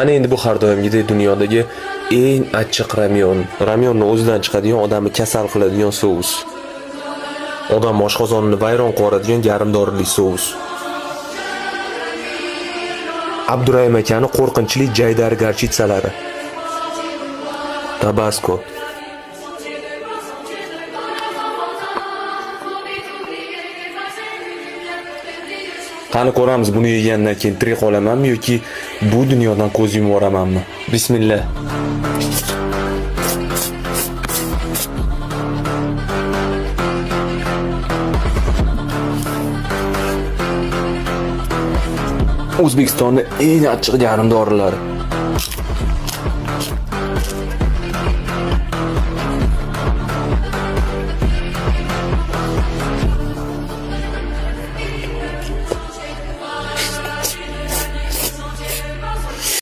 Ana endi bu har doimgidek dunyodagi eng achchiq ramyon. Ramyonni o'zidan chiqadigan, odamni kasal qiladigan sous. Odam oshqozonini vayron qiladigan garmdorli sous. Abdurayim akani qo'rqinchli jaydar garchitsalari. Tabasco. Qani ko'ramiz, buni yegandan keyin tirik qolamanmi yoki bu dunyodan ko'z yumib yuboramanmi? Bismillah. O'zbekistonning eng achchiq garmdorlari.